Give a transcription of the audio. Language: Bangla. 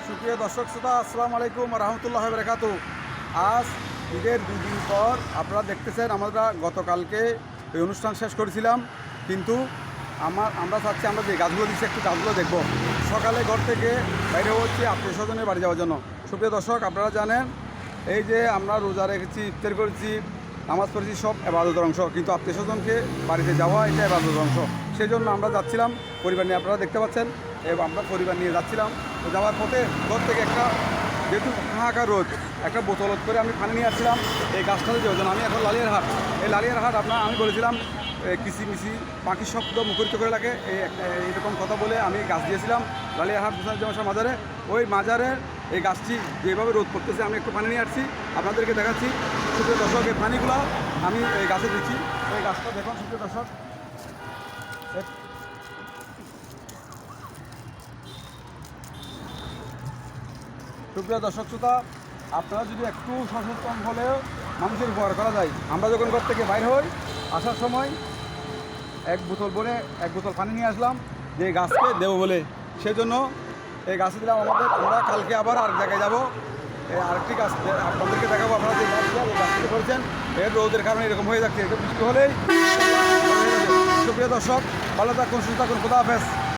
সুপ্রিয় দর্শক শ্রোতা, আসসালামু আলাইকুম রহমতুল্লাহ বারাকাতু। আজ ঈদের 2 দিন পর আপনারা দেখতেছেন আমরা গতকালকে এই অনুষ্ঠান শেষ করেছিলাম, কিন্তু আমরা চাচ্ছি আমরা যে গাছগুলো দিচ্ছি একটু গাছগুলো দেখব। সকালে ঘর থেকে বাইরে হচ্ছে আত্মীয় স্বজনের বাড়ি যাওয়ার জন্য। সুপ্রিয় দর্শক, আপনারা জানেন এই যে আমরা রোজা রেখেছি, ইফতার করেছি, নামাজ পড়েছি, সব ইবাদতের অংশ, কিন্তু আত্মীয় স্বজনকে বাড়িতে যাওয়া এটা ইবাদতের অংশ। সেই জন্য আমরা যাচ্ছিলাম পরিবার নিয়ে, আপনারা দেখতে পাচ্ছেন এবং আমরা পরিবার নিয়ে যাচ্ছিলাম। তো যাওয়ার পথে ঘর থেকে একটা যেহেতু হাহাকার রোদ, একটা বোতল করে আমি পানি নিয়ে আসছিলাম এই গাছটাতে যাওয়ার জন্য। আমি এখন লালিয়ারহাট, এই লালিয়ারহাট আমি বলেছিলাম কিচিমিচি পাখির শব্দ মুখরিত করে লাগে এইরকম কথা বলে আমি গাছ দিয়েছিলাম লালিয়ারহাট হুসাইন মাজারে। ওই মাজারের এই গাছটি যেভাবে রোদ পড়তেছে আমি একটু পানি নিয়ে আসছি, আপনাদেরকে দেখাচ্ছি। সুপ্রিয় দর্শক, এই পানিগুলো আমি এই গাছে দিচ্ছি। এই গাছটা দেখুন সুপ্রিয় দর্শক, সুপ্রিয় দর্শক শ্রোতা, আপনারা যদি একটু সচেতন হলেও মানুষের উপকার করা যায়। আমরা যখন ঘর থেকে বাইরে হই, আসার সময় এক বোতল পানি নিয়ে আসলাম যে গাছকে দেবো বলে, সেই জন্য এই গাছে দিলাম। আমরা কালকে আবার আরেক জায়গায় যাবো, আরেকটি গাছ আপনাদেরকে দেখাবো। আপনারা যে গাছটি করেছেন এর রোদের কারণে এরকম হয়ে যাচ্ছে, একটু বৃষ্টি হলেই। সুপ্রিয় দর্শক, ভালো থাকুন, সুস্থ থাকুন, খোদা হাফেজ।